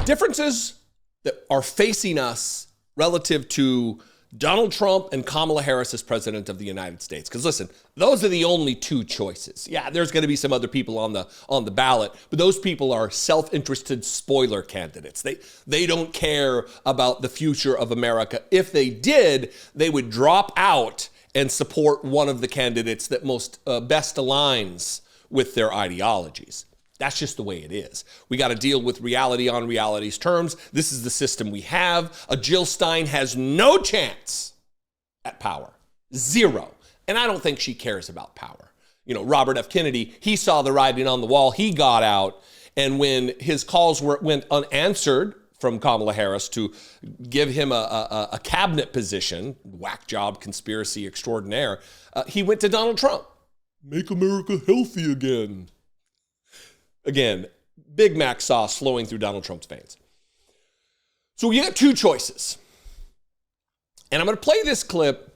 differences that are facing us relative to Donald Trump and Kamala Harris as president of the United States. Because listen, those are the only two choices. Yeah, there's going to be some other people on the ballot, but those people are self-interested spoiler candidates. They don't care about the future of America. If they did, they would drop out and support one of the candidates that most best aligns with their ideologies. That's just the way it is. We got to deal with reality on reality's terms. This is the system we have. A Jill Stein has no chance at power. Zero. And I don't think she cares about power. You know, Robert F. Kennedy, he saw the writing on the wall. He got out. And when his calls went unanswered from Kamala Harris to give him a cabinet position, whack job conspiracy extraordinaire, he went to Donald Trump. Make America healthy again. Again, Big Mac sauce flowing through Donald Trump's veins. So you got two choices. And I'm going to play this clip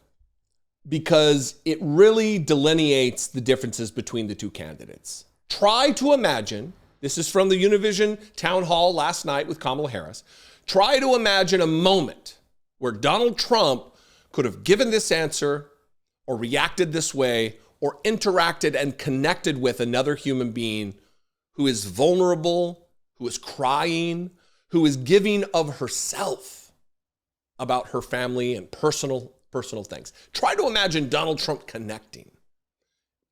because it really delineates the differences between the two candidates. Try to imagine, this is from the Univision town hall last night with Kamala Harris. Try to imagine a moment where Donald Trump could have given this answer or reacted this way or interacted and connected with another human being who is vulnerable, who is crying, who is giving of herself about her family and personal things. Try to imagine Donald Trump connecting.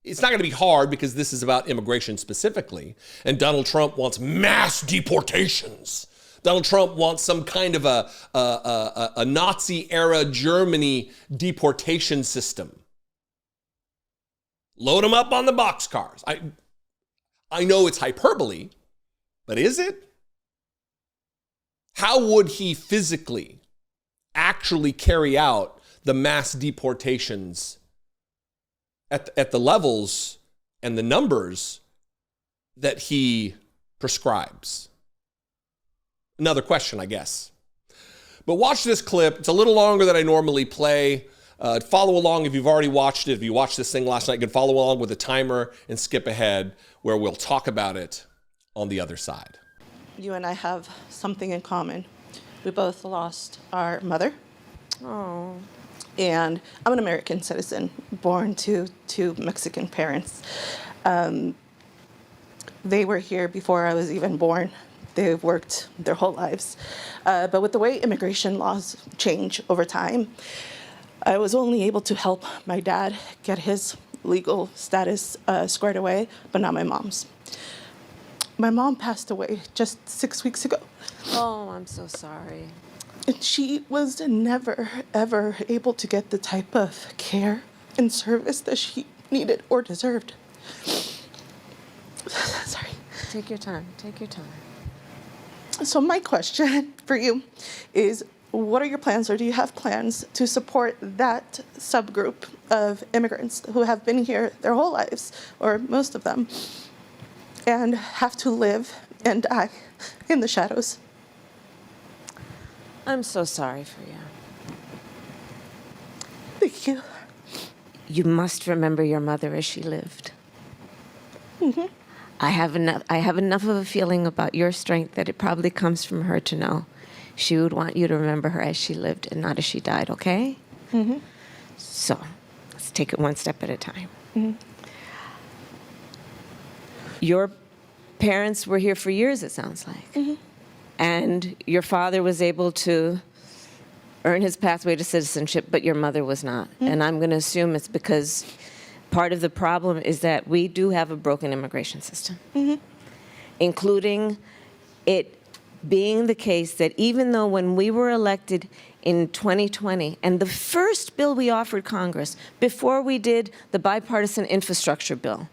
It's not going to be hard because this is about immigration specifically, and Donald Trump wants mass deportations. Donald Trump wants some kind of a Nazi-era Germany deportation system. Load them up on the boxcars. I know it's hyperbole, but is it? How would he physically actually carry out the mass deportations at the levels and the numbers that he prescribes? Another question, I guess. But watch this clip. It's a little longer than I normally play. Follow along if you've already watched it. If you watched this thing last night, you can follow along with a timer and skip ahead where we'll talk about it on the other side. You and I have something in common. We both lost our mother. Oh. And I'm an American citizen, born to two Mexican parents. They were here before I was even born. They've worked their whole lives. But with the way immigration laws change over time, I was only able to help my dad get his legal status squared away, but not my mom's. My mom passed away just 6 weeks ago. Oh, I'm so sorry. And she was never, ever able to get the type of care and service that she needed or deserved. Sorry. Take your time. Take your time. So my question for you is, what are your plans, or do you have plans to support that subgroup of immigrants who have been here their whole lives, or most of them, and have to live and die in the shadows? I'm so sorry for you. Thank you. You must remember your mother as she lived. Mm-hmm. I have enough of a feeling about your strength that it probably comes from her to know she would want you to remember her as she lived and not as she died, okay? Mm-hmm. So let's take it one step at a time. Mm-hmm. Your parents were here for years, it sounds like. Mm-hmm. And your father was able to earn his pathway to citizenship, but your mother was not. Mm-hmm. And I'm going to assume it's because part of the problem is that we do have a broken immigration system, mm-hmm. including it being the case that even though when we were elected in 2020, and the first bill we offered Congress, before we did the bipartisan infrastructure bill,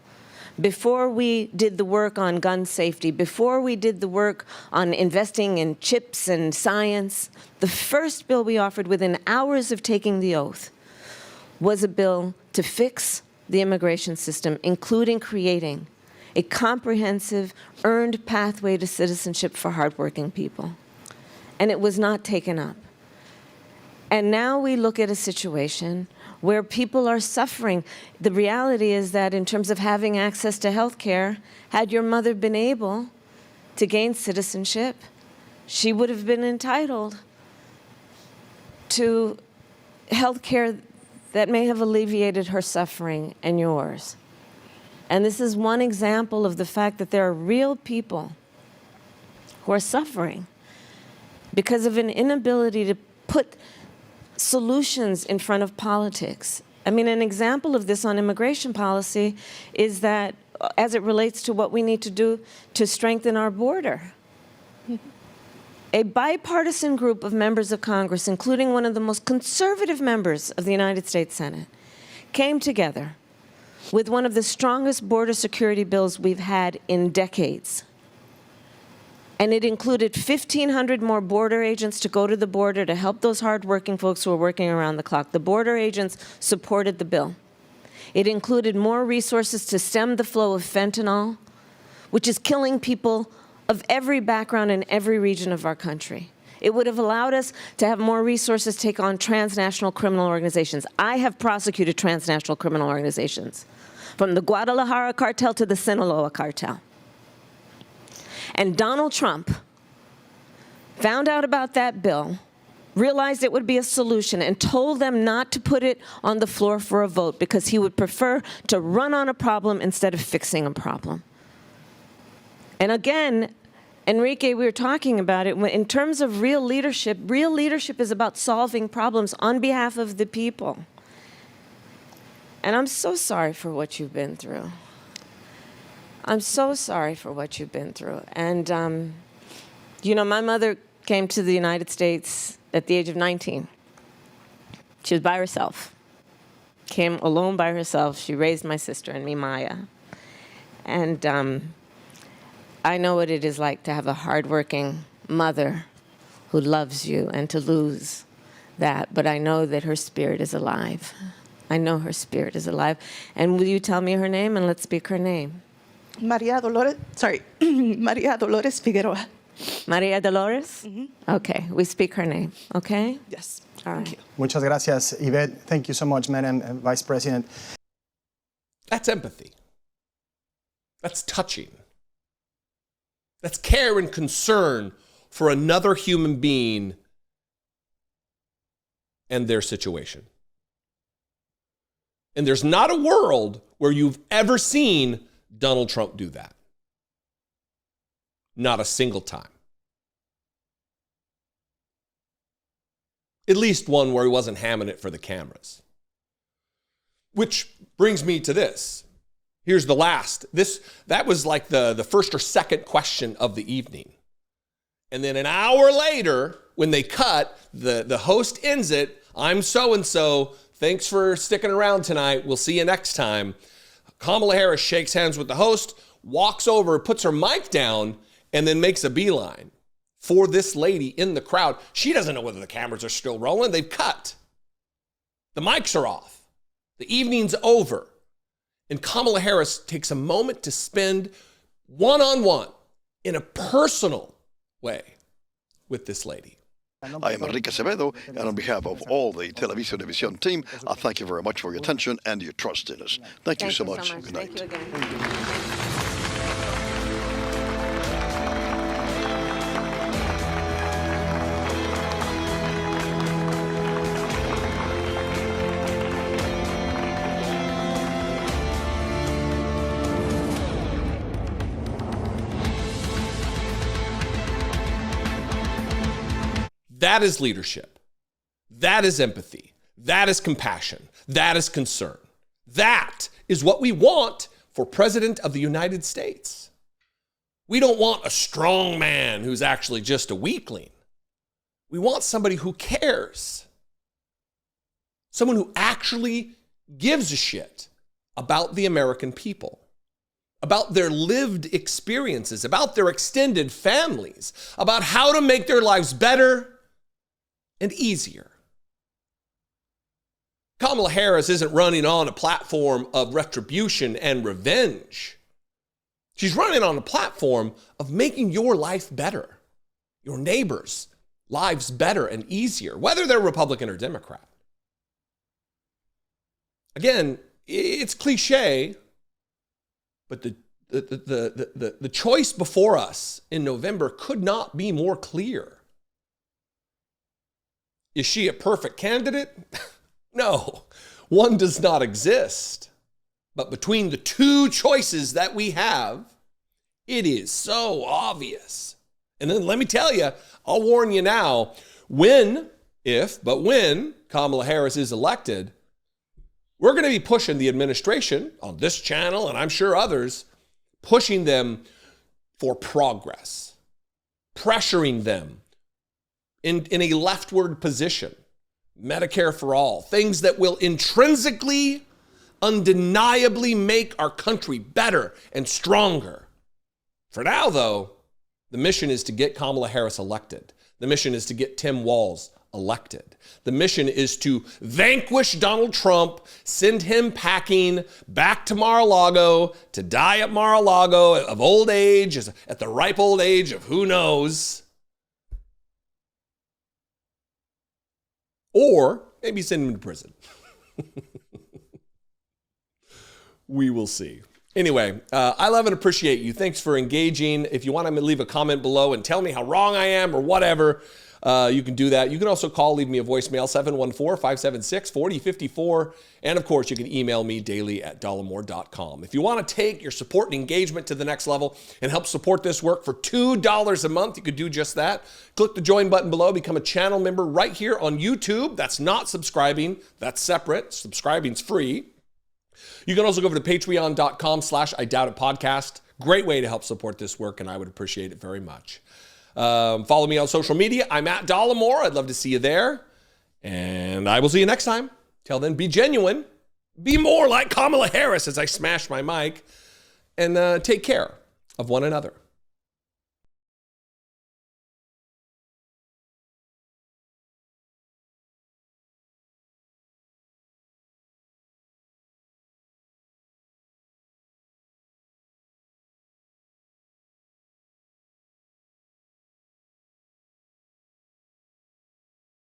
before we did the work on gun safety, before we did the work on investing in chips and science, the first bill we offered within hours of taking the oath was a bill to fix the immigration system, including creating a comprehensive, earned pathway to citizenship for hardworking people. And it was not taken up. And now we look at a situation where people are suffering. The reality is that in terms of having access to health care, had your mother been able to gain citizenship, she would have been entitled to health care that may have alleviated her suffering and yours. And this is one example of the fact that there are real people who are suffering because of an inability to put solutions in front of politics. I mean, an example of this on immigration policy is that as it relates to what we need to do to strengthen our border. A bipartisan group of members of Congress, including one of the most conservative members of the United States Senate, came together with one of the strongest border security bills we've had in decades. And it included 1,500 more border agents to go to the border to help those hardworking folks who are working around the clock. The border agents supported the bill. It included more resources to stem the flow of fentanyl, which is killing people of every background in every region of our country. It would have allowed us to have more resources to take on transnational criminal organizations. I have prosecuted transnational criminal organizations, from the Guadalajara cartel to the Sinaloa cartel. And Donald Trump found out about that bill, realized it would be a solution, and told them not to put it on the floor for a vote because he would prefer to run on a problem instead of fixing a problem. And again, Enrique, we were talking about it, in terms of real leadership is about solving problems on behalf of the people. And I'm so sorry for what you've been through. I'm so sorry for what you've been through. And, you know, my mother came to the United States at the age of 19. She was by herself, came alone by herself. She raised my sister and me, Maya. And I know what it is like to have a hardworking mother who loves you and to lose that. But I know that her spirit is alive. I know her spirit is alive. And will you tell me her name, and let's speak her name? Maria Dolores Figueroa. Maria Dolores? Mm-hmm. Okay, we speak her name, okay? Yes. All right. Thank you. Muchas gracias, Yvette. Thank you so much, Madam Vice President. That's empathy. That's touching. That's care and concern for another human being and their situation. And there's not a world where you've ever seen Donald Trump do that. Not a single time. At least one where he wasn't hamming it for the cameras. Which brings me to this. Here's the last. That was like the first or second question of the evening. And then an hour later, when they cut, the host ends it. I'm so-and-so. Thanks for sticking around tonight. We'll see you next time. Kamala Harris shakes hands with the host, walks over, puts her mic down, and then makes a beeline for this lady in the crowd. She doesn't know whether the cameras are still rolling. They've cut. The mics are off. The evening's over. And Kamala Harris takes a moment to spend one-on-one in a personal way with this lady. I am Enrique Acevedo, and on behalf of all the Univision team, I thank you very much for your attention and your trust in us. Thank you so much. Good night. Thank you again. That is leadership. That is empathy. That is compassion. That is concern. That is what we want for President of the United States. We don't want a strong man who's actually just a weakling. We want somebody who cares. Someone who actually gives a shit about the American people, about their lived experiences, about their extended families, about how to make their lives better and easier. Kamala Harris isn't running on a platform of retribution and revenge. She's running on a platform of making your life better, your neighbors' lives better and easier, whether they're Republican or Democrat. Again, it's cliche, but the the choice before us in November could not be more clear. Is she a perfect candidate? No, one does not exist. But between the two choices that we have, it is so obvious. And then let me tell you, I'll warn you now, when Kamala Harris is elected, we're going to be pushing the administration on this channel, and I'm sure others, pushing them for progress, pressuring them in a leftward position, Medicare for all, things that will intrinsically, undeniably make our country better and stronger. For now, though, the mission is to get Kamala Harris elected. The mission is to get Tim Walz elected. The mission is to vanquish Donald Trump, send him packing back to Mar-a-Lago to die at Mar-a-Lago of old age, at the ripe old age of who knows. Or maybe send him to prison. We will see. Anyway, I love and appreciate you. Thanks for engaging. If you want to leave a comment below and tell me how wrong I am or whatever, you can do that. You can also leave me a voicemail, 714-576-4054. And of course, you can email me daily at dollemore.com. If you want to take your support and engagement to the next level and help support this work for $2 a month, you could do just that. Click the join button below, become a channel member right here on YouTube. That's not subscribing. That's separate. Subscribing's free. You can also go over to patreon.com/IDoubtItPodcast. Great way to help support this work, and I would appreciate it very much. Follow me on social media. I'm at Dollemore. I'd love to see you there. And I will see you next time. Till then, be genuine. Be more like Kamala Harris as I smash my mic. And take care of one another.